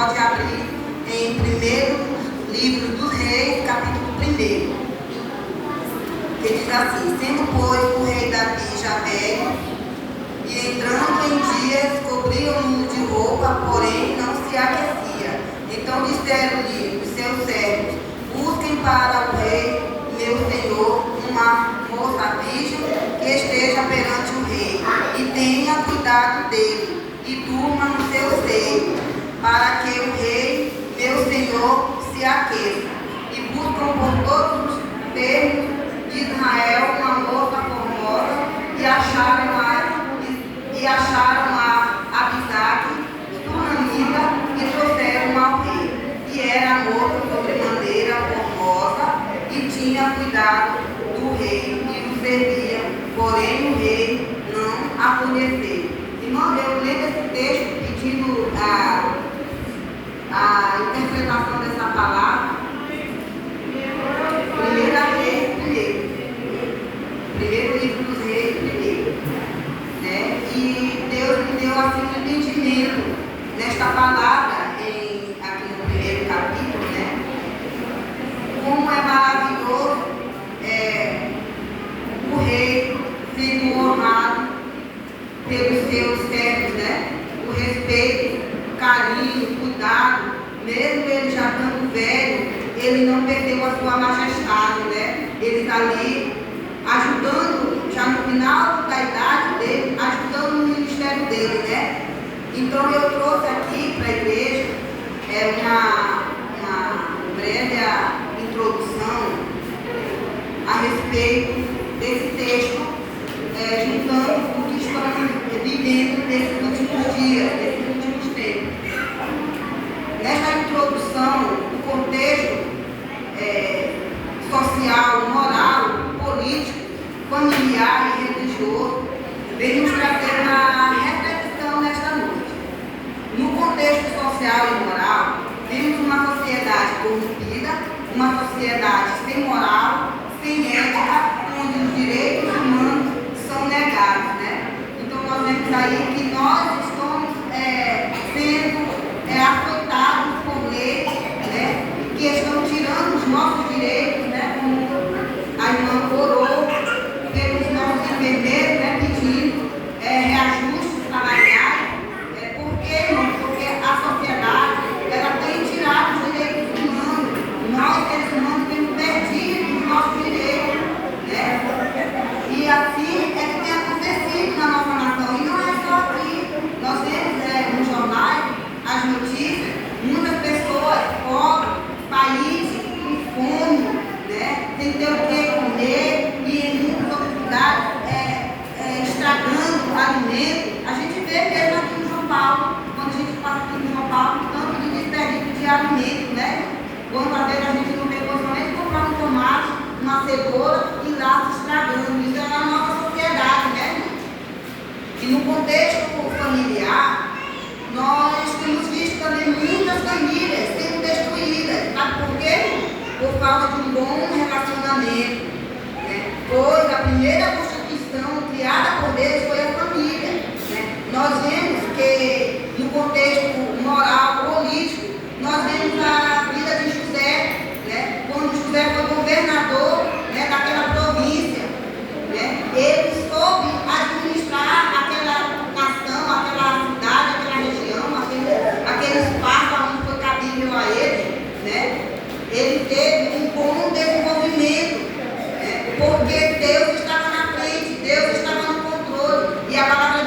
pode abrir em primeiro livro dos Reis, capítulo 1. Que diz assim: sendo, pois, o rei Davi já velho, e entrando em dias, cobriam-no de roupa, porém não se aquecia. Então disseram-lhe os seus servos: busquem para o rei, meu senhor, uma moça virgem que esteja perante o rei, e tenha cuidado dele, e durma no seu seio, para que o rei, meu senhor, se aqueça. E buscam por todos os termos de Israel uma moça formosa, e acharam a Abisaque, sunamita, e trouxeram ao rei. E era a moça sobremaneira formosa, e tinha cuidado do rei, e o servia, porém o rei não a conheceu. Irmão, eu leio esse texto pedindo a interpretação dessa palavra. Primeiro livro dos Reis, né? E Deus me deu assim um entendimento nesta palavra aqui no primeiro capítulo, né? Como é maravilhoso o rei sendo honrado pelos seus servos, né? O respeito, o carinho, o cuidado, mesmo ele já estando velho, ele não perdeu a sua majestade, né? Ele está ali ajudando, já no final da idade dele, ajudando no ministério dele, né? Então eu trouxe aqui para a igreja uma breve introdução a respeito desse texto, juntando o que estamos vivendo nesses últimos dias, nesses últimos tempos. Nesta introdução, o contexto social, moral, político, familiar e religioso, vem nos trazer uma reflexão nesta noite. No contexto social e moral, vemos uma sociedade corrompida, uma sociedade sem moral, sem ética, onde os direitos humanos são negados, né? Então nós vemos aí que nós estamos sendo afetados por leis, né? Que estão tirando os nossos direitos, né? Como a irmã orou pelos nossos enfermeiros, né? Pedindo reajustes salariais. Por quê, irmão? Porque a sociedade ela tem tirado os direitos humanos. Nós, seres humanos, temos perdido os nossos direitos, né? E assim é que tem acontecido na nossa nação. E não é só aqui. Nós temos nos jornais as notícias, muitas pessoas pobres, países com fome, né? Sem ter o que comer e em muitas oportunidades estragando alimentos. A gente vê mesmo aqui no São Paulo, quando a gente passa aqui no São Paulo, tanto de desperdício de alimentos, né? Quantas vezes a gente não tem condição nem de comprar um tomate, uma cebola e lá se estragando. Isso é na nossa sociedade, né? E no contexto familiar, nós temos visto também muitas famílias sendo destruídas. Sabe por quê? Por causa de um bom relacionamento, né? Pois a primeira constituição criada por Deus foi a família, né? Nós vemos que no contexto moral, político, nós vemos a vida de José, né? Quando José foi governador, né, daquela província, né? Ele soube administrar aquela nação, aquela cidade, aquela região, aquele espaço onde foi cabível a ele, né? Ele teve um bom desenvolvimento, né? Porque Deus estava na frente, Deus estava no controle. E a palavra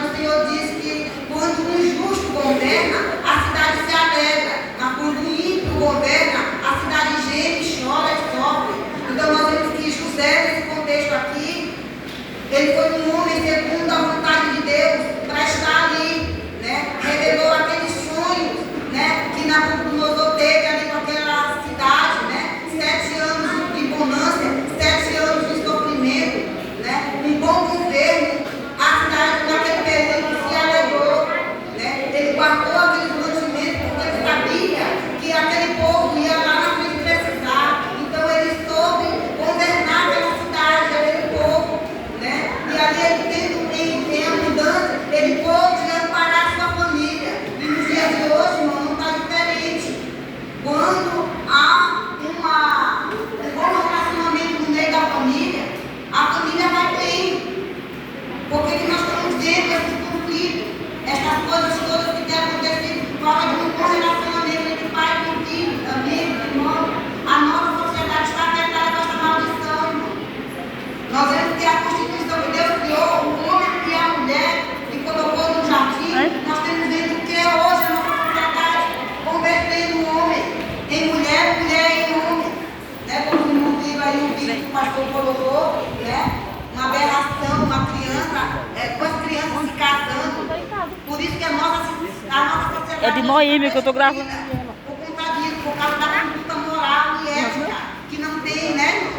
É de Noêmia que eu tô gravando. Por conta disso, por causa da conduta moral e ética, que não tem, né?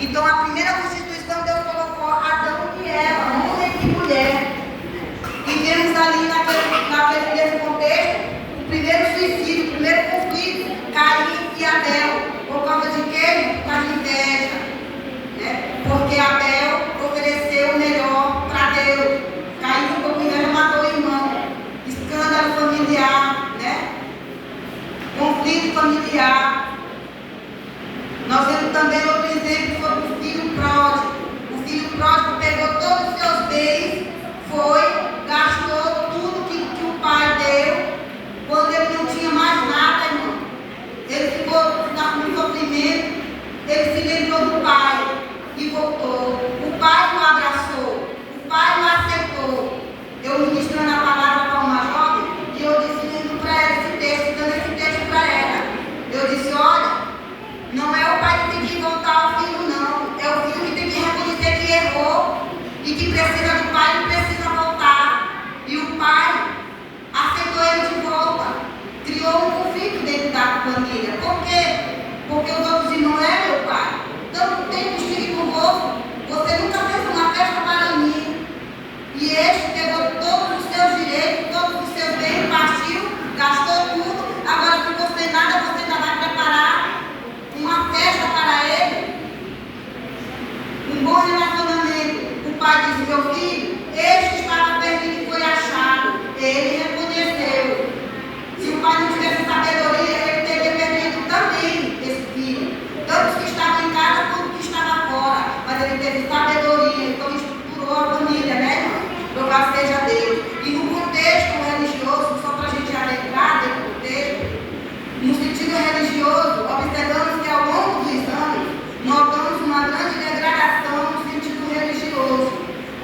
Então, a primeira constituição, Deus colocou Adão e Eva, homem e mulher. E vemos ali naquele mesmo contexto, o primeiro suicídio, o primeiro conflito, Caim e Abel. Por causa de quê? Por causa de inveja. Né? Porque Abel ofereceu o melhor para Deus. Caim ficou com inveja, matou o irmão. Escândalo familiar, né? Conflito familiar. Nós vemos também outro exemplo sobre o filho pródigo. O filho pródigo pegou todos os seus bens, gastou tudo que o pai deu. Quando ele não tinha mais nada, irmão, ele ficou no sofrimento. Ele se lembrou do pai e voltou. O pai o abraçou, o pai o aceitou. Eu ministrando a palavra para uma jovem, e eu disse, lendo para ela esse texto, dando esse texto para ela. Eu disse, olha, não é o pai que tem que voltar ao filho, não. É o filho que tem que reconhecer que errou e que precisa do pai e precisa voltar. E o pai aceitou ele de volta. Criou um conflito dentro da família. Por quê? Porque os outros irmãos é meu pai. Tanto tempo estive convosco, você nunca fez uma festa para mim. E este pegou todos os seus direitos, todos os seus bens, partiu, gastou tudo. Agora, se você nada, você ainda vai preparar uma festa para ele. Um bom relacionamento. O pai disse, meu filho, este estava perdido e foi achado. Ele reconheceu. Se o pai não tivesse sabedoria, ele teria perdido também esse filho. Tanto os que estavam em casa quanto os que estavam fora. Mas ele teve sabedoria, então estruturou a família, né, irmão? Louvado seja Deus. E no contexto religioso, só para a gente adentrar dentro do contexto, no sentido religioso, observamos que ao longo dos anos, notamos uma grande degradação no sentido religioso,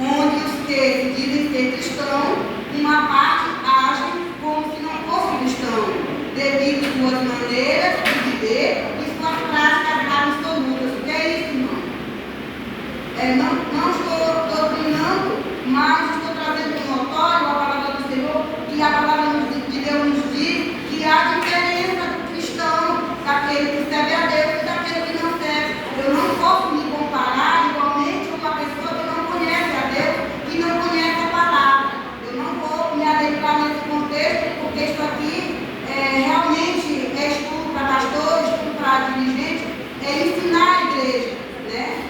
onde os que dizem ser cristãos, uma parte agem como se não fosse cristão, devido às suas maneiras de viver e suas práticas absolutas. O que é isso, irmão? Não estou doutrinando, mas estou trazendo de notório a palavra do Senhor, que a palavra de Deus nos diz que há diferença do cristão, daquele que serve a Deus e daquele que não serve. Eu não posso me comparar igualmente com uma pessoa que não conhece a Deus, que não conhece a palavra. Eu não vou me adentrar nesse contexto, porque isso aqui realmente é estudo para pastores, estudo para dirigentes, é ensinar a igreja, né?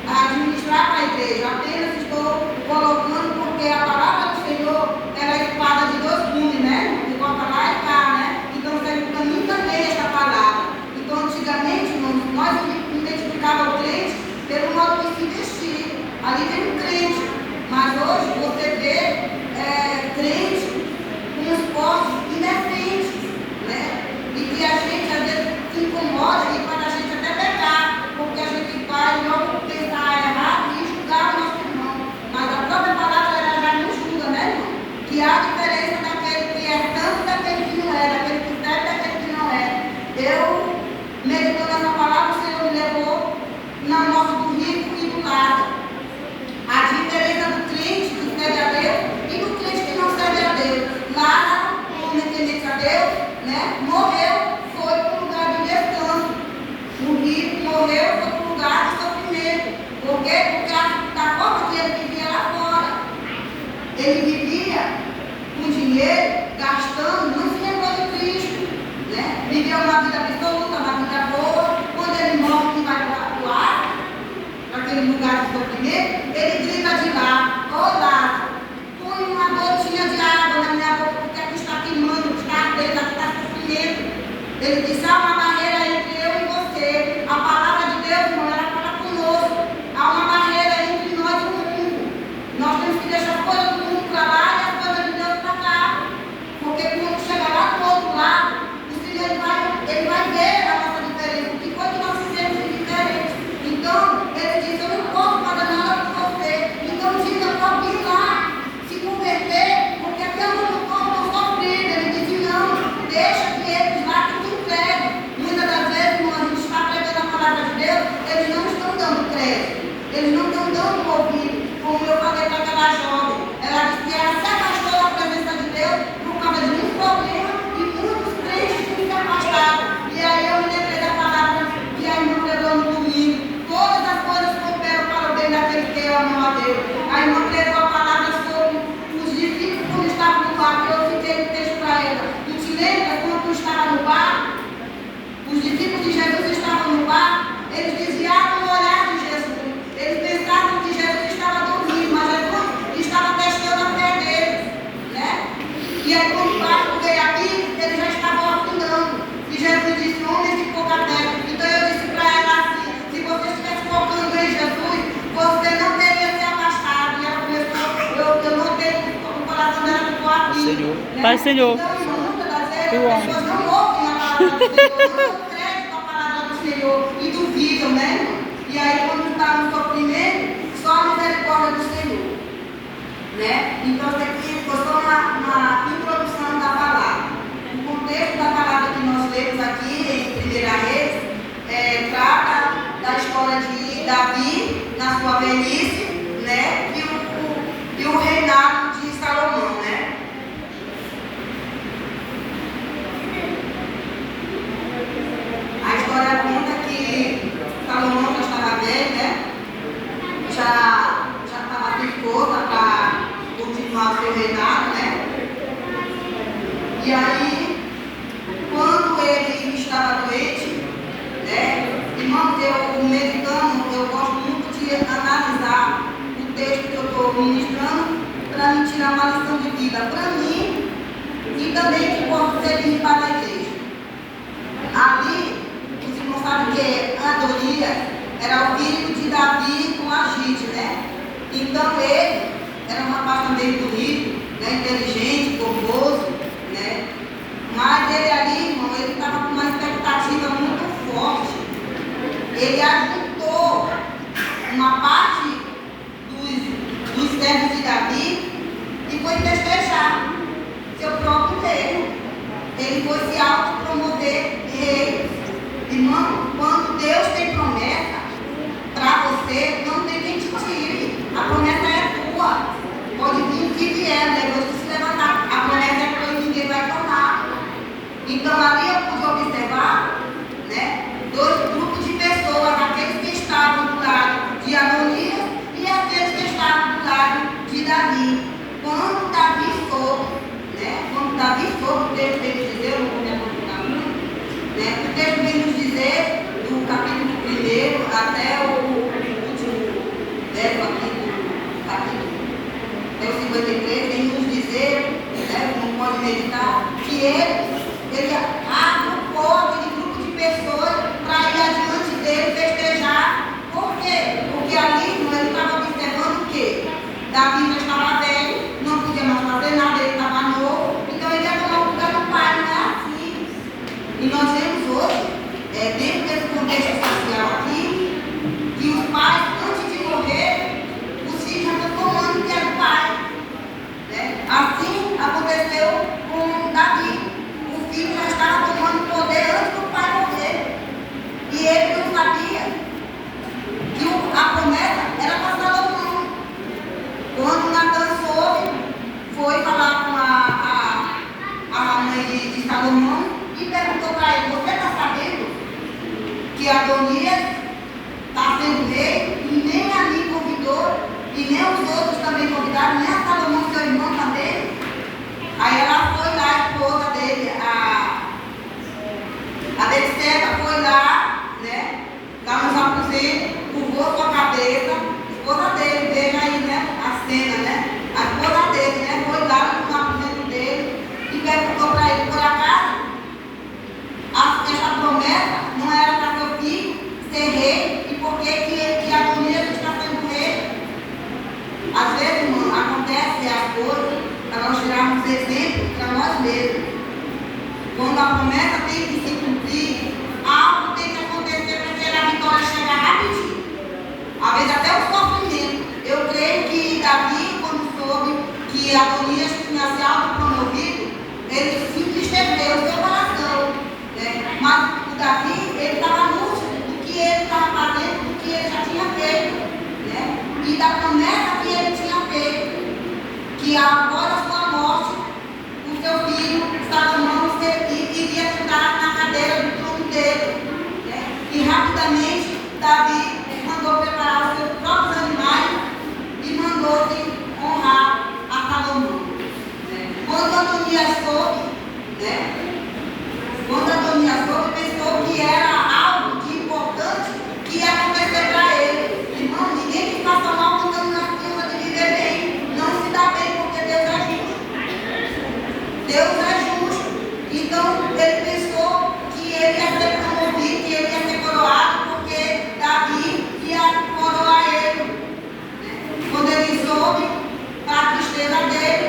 A administrar para a igreja. Apenas estou colocando porque a palavra do Senhor ela é espada de dois gumes, né? De corta lá e cá, né? Então serve para mim também esta palavra. Então antigamente nós identificávamos o crente pelo modo de se vestir. Ali tem um crente. Mas hoje você vê crente com os postos indecentes, né? E que a gente às vezes se incomoda e faz a gente até pecar, porque a gente vai logo pensar errado e julgar o nosso irmão. Mas a própria palavra ela já nos julga, né, irmão? Que há diferença daquele que é santo e daquele que não é, daquele que serve e daquele que não é. Eu, meditando essa palavra, o Senhor me levou na nossa do rico e do lado. A diferença do crente que serve a Deus e do crente que não serve a Deus. Lá, o homem temente a Deus, né, morreu, foi para o lugar de descanso. O rico morreu, foi para o lugar de sofrimento. Por quê? Porque da forma que ele vivia lá fora, ele vivia com dinheiro, gastando, não se lembrou de Cristo, né? Viveu uma vida absoluta, uma vida boa. Quando ele morre, que vai para o ar, naquele lugar de sofrimento, ele grita de lá, ô Lázaro, põe uma gotinha de água na minha boca, porque aqui está queimando, está ardendo, aqui está sofrimento. Ele disse, há uma barreira entre eu e você. A palavra de Deus, irmão, ela fala conosco. Há uma barreira entre nós e o mundo. Nós temos que deixar as coisas do mundo para lá e as coisas de Deus para cá. Porque quando chegar lá do outro lado, o Senhor ele vai ver a nossa diferença. O que foi que nós fizemos de diferente? Então, ele disse, eu não posso fazer nada por você. Então, diga para alguém lá se converter, porque até eu não estou sofrendo. Ele disse, não, deixa que eles lá que te entregam. Muitas chegou aqui. Senhor. Né? Pai Senhor. Então, muitas das vezes, as pessoas não ouvem a palavra do Senhor, não dão crédito à palavra do Senhor e duvidam, né, irmão? E aí, quando está no sofrimento, só a misericórdia do Senhor. Né? Então, isso aqui foi só uma introdução da palavra. O contexto da palavra que nós lemos aqui, em 1 Reis, trata da história de Davi na sua velhice, né? E o reinado de Salomão, né? A história conta que Salomão já estava velho, né? Já estava perigosa para continuar o seu reinado, né? E aí, quando ele estava doente, né? Irmãos, eu meditando, eu gosto muito de analisar o texto que eu estou ministrando para me tirar uma lição de vida para mim e também que possa servir para a igreja. Ali, os irmãos sabem que Adonias era o filho de Davi com Agite, né? Então ele era um rapaz também bonito, né? Inteligente, formoso, né? Mas ele ali, irmão, ele estava com uma expectativa muito forte. Ele ajuntou uma parte dos servos de Davi e foi festejar seu próprio reino. Ele foi se autopromover rei. Irmão, quando Deus tem promessa para você, não tem quem te tire. A promessa é tua. Pode vir o que vier, depois de se levantar. A promessa é tua e ninguém vai tomar. Então ali eu pude observar, né, dois grupos de pessoas, aqueles que estavam do lado de Adonias e aqueles que estavam do lado de Davi. Quando Davi soube, né, o texto vem nos dizer, eu não vou me aprofundar muito, né, o texto vem nos dizer, do capítulo 1 até o último verso aqui do capítulo, o 53, vem nos dizer, né, como pode meditar, que ele agrupou aquele grupo de pessoas para ir adiante dele festejar. Por quê? Porque ali ele estava observando que Davi já estava velho, não podia mais fazer nada, ele estava novo, então ele ia tomar o lugar do pai, não é assim. E nós vemos hoje, dentro desse contexto social aqui, que os pais, antes de morrer, os filhos já estão tomando o que é do pai. Né? Assim aconteceu com Davi. O filho já estava tomando poder antes do pai morrer. E ele não sabia que a promessa era para Salomão. Quando Natan soube, foi falar com a mãe de Salomão e perguntou para ele: você está sabendo que Adonias está sendo rei e nem a mim convidou e nem os outros também convidaram, nem a Salomão, seu irmão também? Aí ela foi lá, a esposa dele, a Betseba foi lá, né, lá nos aposentos, curvou sua cabeça, a esposa dele, veja aí, né, a cena, né, a esposa dele, né, foi lá no aposento dele e perguntou para ele: por acaso, essa promessa não era para seu filho ser rei e por que Adonias está sendo rei? Às vezes, irmão, acontece as coisas para nós tirarmos exemplos para nós mesmos. Quando a promessa tem que se cumprir, algo tem que acontecer para que a vitória chegue rapidinho. Às vezes até o sofrimento. Eu creio que Davi, quando soube que Adonias tinha se autopromovido, ele se entristeceu o seu coração. Né? Mas o Davi, ele estava lúcido do que ele estava fazendo, do que ele já tinha feito. Né? E da promessa que ele tinha feito, que após a sua morte, o seu filho, Salomão, iria sentar na cadeira do trono dele. Né? E rapidamente, Davi mandou preparar os seus próprios animais e mandou-se honrar a Salomão. Né? Quando Adonias soube, pensou que era algo de importante que ia acontecer para ele. Irmão, ninguém que passa mal mandando na fila de viver bem não se dá bem, porque Deus é justo. Deus é justo. Então, ele pensou que ele ia ser promovido, que ele ia ser coroado, porque Davi ia coroar ele. Quando ele soube, para a tristeza dele,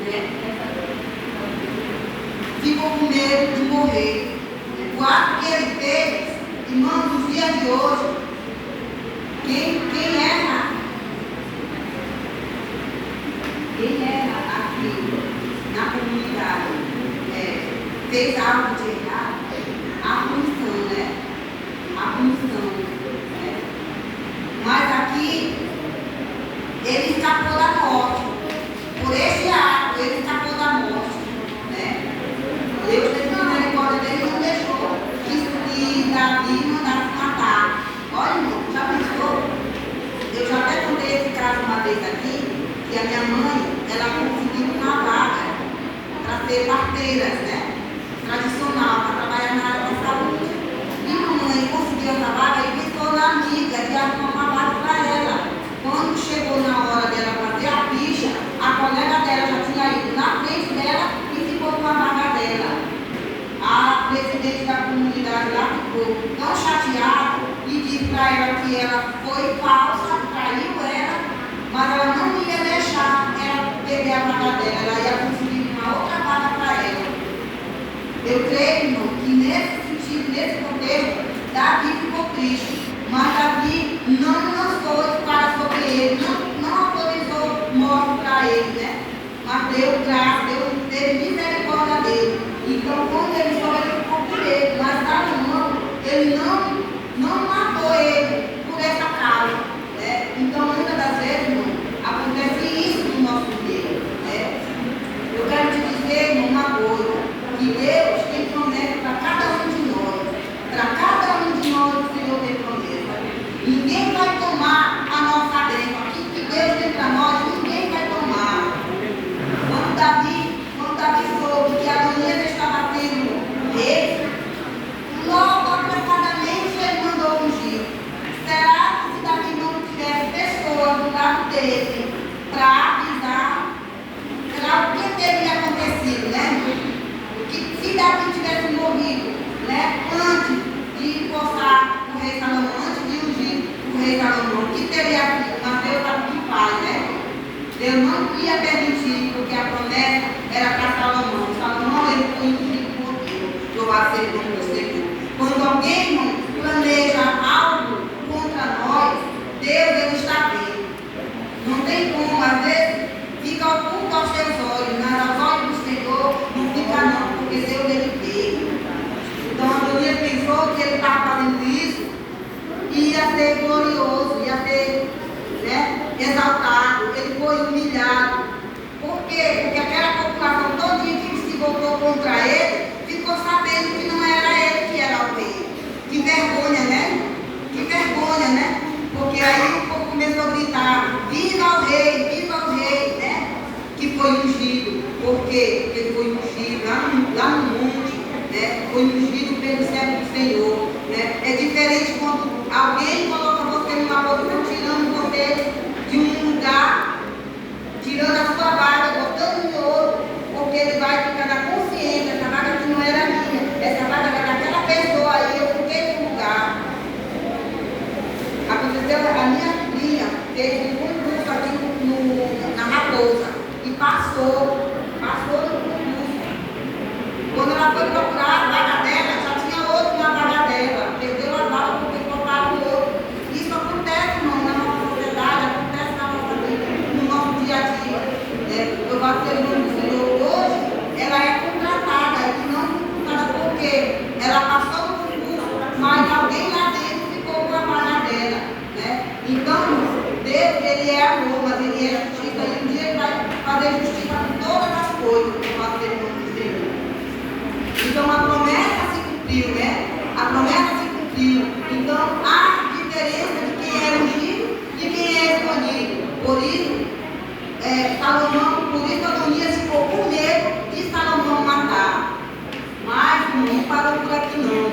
né? Ficou com medo de morrer. O ato que ele fez, irmãos, nos dias de hoje, quem erra aqui na comunidade fez algo de errado, a punição, né? A punição, né? Mas aqui ele escapou da morte. Por este ato, ele escapou da morte, né? Deus teve misericórdia dele e não deixou que Davi mandasse matar. Olha, irmão, já pensou? Eu já até contei esse caso uma vez aqui, que a minha mãe, ela conseguiu uma vaga para ser parteira, né? Tradicional, para trabalhar na área da saúde. E a mamãe conseguiu essa vaga e pensou na amiga de arrumar uma vaga para ela. Quando chegou na hora dela fazer a ficha, a colega dela já tinha ido na frente dela e ficou com a vaga dela. A presidente da comunidade lá ficou tão chateada e disse para ela que ela foi falsa, traiu ela, mas ela não ia deixar ela perder a vaga dela, ela ia conseguir uma outra vaga para ela. Eu creio, irmão, que nesse sentido, nesse contexto, Davi ficou triste, mas Davi não lançou espada sobre ele, não autorizou morte para ele, né? Mas deu graça, Deus teve misericórdia dele. Então, quando ele soube, ele ficou com medo, mas Salomão, ele não matou ele por essa causa, né? Então, muitas das vezes, irmão, acontece isso no nosso meio, né? Eu quero te dizer, irmão, uma coisa, que Deus tem promessa para cada um de nós. Para cada um de nós, o Senhor tem promessa. Ninguém vai tomar a nossa bênção. Aquilo que Deus tem para nós, ninguém vai tomar. Quando Davi soube que Adonias estava sendo rei, logo apressadamente ele mandou ungir. Será que se Davi não tivesse pessoas do lado dele para avisar, será o que teria acontecido, né? Que se Davi tivesse morrido, né, antes de empossar o rei Salomão, antes de ungir o rei Salomão, o que teria sido? Mas Deus sabe o que faz, né? Deus não ia permitir, porque a promessa era para Salomão. Salomão ele foi ungido por Deus. Louvado seja o nome do Senhor. Quando alguém, irmão, planeja algo contra nós, Deus ele está vendo. Não tem como, às vezes fica oculto aos teus olhos, mas aos olhos do Senhor não fica não, porque Deus ele vê. Então Adonias pensou que ele estava fazendo isso e ia ser glorioso, ia ser, né, exaltado. Ele foi humilhado. Por quê? Porque aquela população todinha que se voltou contra ele ficou sabendo que não era ele que era o rei. Que vergonha, né? Que vergonha, né? Porque aí o povo começou a gritar: viva o rei, né? Que foi ungido. Por quê? Porque ele foi ungido lá no monte, né? Foi ungido pelo servo do Senhor, né? É diferente quando alguém coloca você numa posição, tirando você de um lugar, tirando a sua vaga, botando em outro, porque ele vai ficar na consciência: essa vaga aqui não era minha, essa vaga era daquela pessoa aí, eu fiquei no lugar. Aconteceu, a minha filha fez um concurso aqui na Raposa e passou no concurso. Quando ela foi procurar a vaga dela, já tinha outro na vaga dela, perdeu a vaga porque colocaram outro. Isso acontece, irmão, na nossa sociedade, acontece na nossa vida, no nosso dia a dia, né? Eu vou ser o nome do Senhor. Hoje, ela é contratada e não contratada porque ela passou no concurso, mas alguém lá dentro ficou com a vaga dela, né? Então, Deus, ele é amor, mas ele é justiça, e um dia ele vai fazer justiça com todas as coisas, que vai ser o nome do Senhor. Então, a promessa se cumpriu, né? A promessa se cumpriu. Então, há diferença de quem é ungido e quem é escolhido. Por isso, Salomão, por isso Adonias ficou com medo de Salomão matar. Mas não parou por aqui não.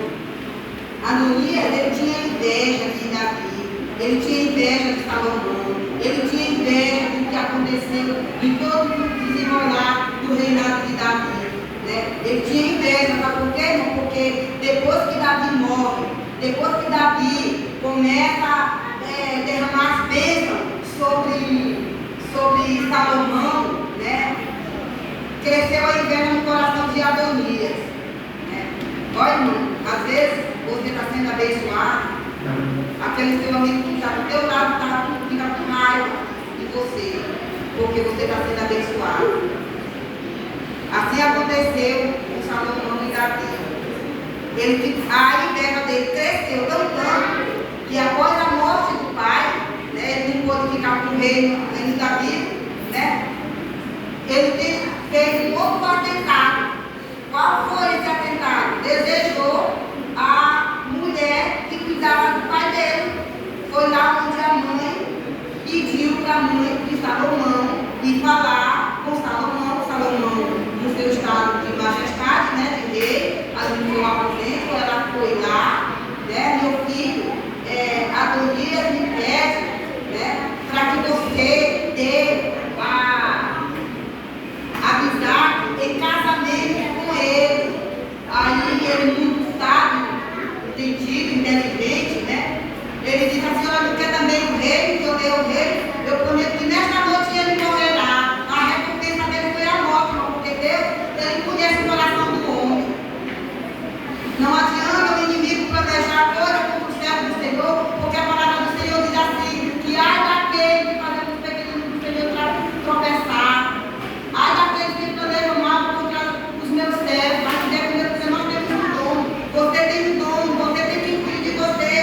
Adonias, ele tinha inveja de Davi, ele tinha inveja de Salomão, ele tinha inveja do que aconteceu em todo o desenrolar do reinado de Davi, né? Ele tinha inveja, sabe por quê, irmão? Porque depois que Davi morre, depois que Davi começa a derramar as bênçãos sobre Salomão, né? cresceu a inveja no coração de Adonias. Olha, irmão, às vezes você está sendo abençoado, aquele seu amigo que está do teu lado fica com raiva de você, porque você está sendo abençoado. Assim aconteceu com Salomão e Davi. A inveja dele cresceu tanto que após a morte do pai, né, ele não pôde ficar com o reino ainda vivo, né? Ele fez um outro atentado. Qual foi esse atentado? Desejou a mulher que cuidava do pai dele. Foi lá onde a mãe pediu para a mãe de Salomão ir falar com Salomão. Salomão, no seu estado de majestade, né, de rei, ali no seu aposento, ela foi lá, né, meu filho, Adonias me pede, né, para que você dê avisar em casamento com ele. Aí ele, muito sábio, entendido, inteligente, né? Ele disse: a senhora não quer também o rei, que eu dei o rei? Eu prometo que nesta noite ele morrerá. A recompensa dele foi a morte, porque Deus, ele conhece o coração do homem. Não adianta o inimigo planejar coisa contra o servo do Senhor, porque a palavra do Senhor diz assim: que ai daquele que faz os pequeninos do Senhor tropeçar. Ai daqueles que planejam mal contra os meus servos, mas deve que você não tem um dom. Você tem um dom, você tem que cuidar de você,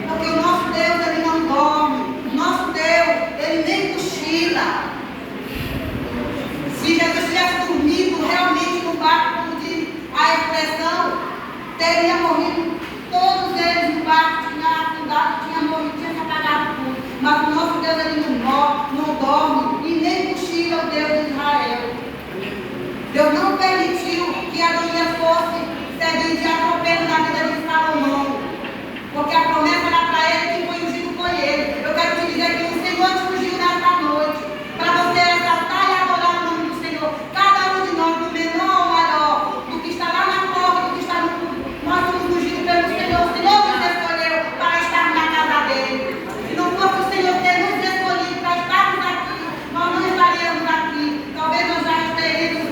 porque o nosso Deus, ele não dorme. Nosso Deus, ele nem cochila. Se Jesus tivesse dormido realmente no barco, como diz a expressão, teria morrido todos eles no barco, tinha afundado, tinha morrido, tinha se apagado tudo. Mas o nosso Deus, ele não dorme e nem cochila, o Deus de Israel. Deus não permitiu que Adonias fosse servir de atropelo na vida de Salomão, porque a promessa era para ele, que foi ungido foi ele. Eu quero te dizer que o Senhor te ungiu nesta noite, para você exaltar e adorar o nome do Senhor. Cada um de nós, do menor ao maior, do que está lá na porta, do que está no culto, nós somos ungidos pelo Senhor. O Senhor nos escolheu para estar na casa dele. Se não fosse o Senhor ter nos escolhido para estarmos aqui, nós não estaríamos aqui. Talvez nós já estaríamos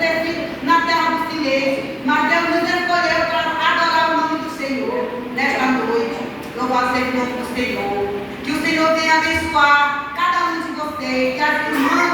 na terra do silêncio, mas Deus nos escolheu para adorar o nome do Senhor nesta noite. Louvado seja o nome do Senhor. Que o Senhor venha abençoar cada um de vocês, que as irmãs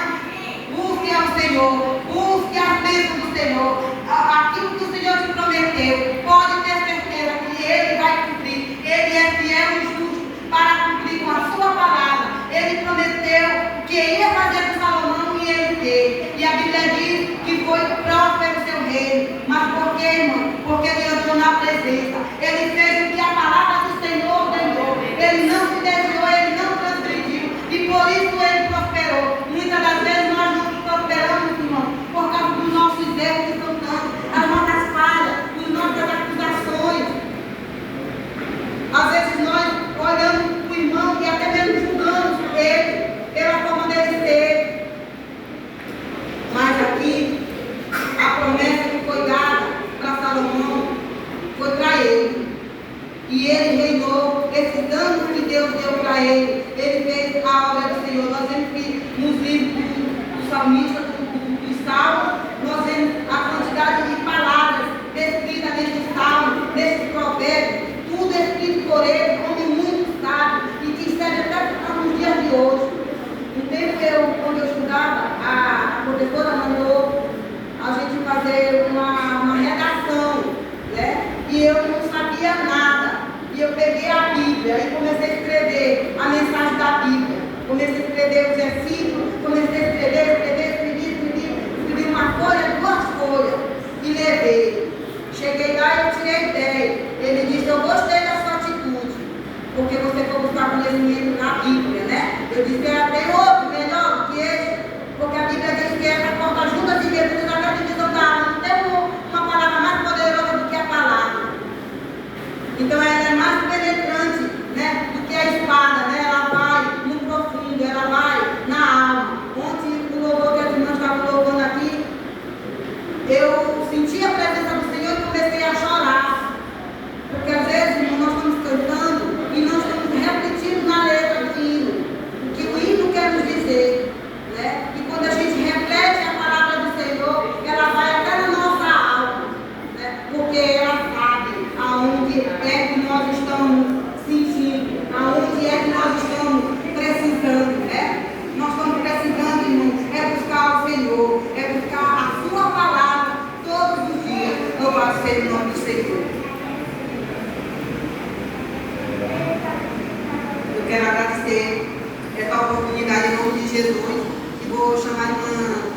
busquem ao Senhor, busquem a bênção do Senhor. Aquilo que o Senhor te prometeu, pode ter certeza que Ele vai cumprir. Ele é fiel e justo para cumprir com a sua palavra. Ele prometeu que ia fazer com Salomão e ele fez. E a Bíblia diz que foi próspero o seu reino. Mas por quê, irmão? Porque ele andou na presença. Ele fez o que a palavra do Senhor ordenou. Ele não se desviou, ele não transgrediu. E por isso ele prosperou. Muitas das vezes nós não prosperamos, irmão, por causa dos nossos erros que são tantos, as nossas falhas, as nossas acusações. Às vezes nós olhamos para o irmão e até mesmo julgamos ele pela forma dele ser. Mas aqui, a promessa que foi dada para Salomão foi para ele. E ele reinou esses anos que Deus deu para ele. Ele fez a obra do Senhor. Nós vemos que nos livros do salmista, do salmo, nós vemos a quantidade de palavras descritas neste salmo, neste provérbio, tudo escrito por ele, como muito sábio, e que serve até para os dias de hoje. No tempo quando eu estudava, a professora mandou a gente fazer uma redação, né? E eu não sabia nada. E eu peguei a Bíblia e comecei a escrever a mensagem da Bíblia. Comecei a escrever os versículos, comecei a escrevi uma folha, 2 folhas e levei. Cheguei lá e eu tirei 10. Ele disse: eu gostei da sua atitude, porque você foi buscar conhecimento na Bíblia, né? Eu disse: tem outro melhor do que esse? Porque a Bíblia diz que essa porta juntas e medulas até a divisão da alma. Não tem uma palavra mais poderosa do que a palavra. Então ela é mais penetrante, né, do que a espada, né? Ela vai no profundo, ela vai na alma. Ontem o louvor que as irmãs estavam louvando aqui, eu senti a presença do Senhor e comecei a chorar. Porque às vezes nós estamos cantando e nós estamos repetindo na letra do hino. Louvado seja o nome do Senhor. Eu quero agradecer essa oportunidade em nome de Jesus e vou chamar uma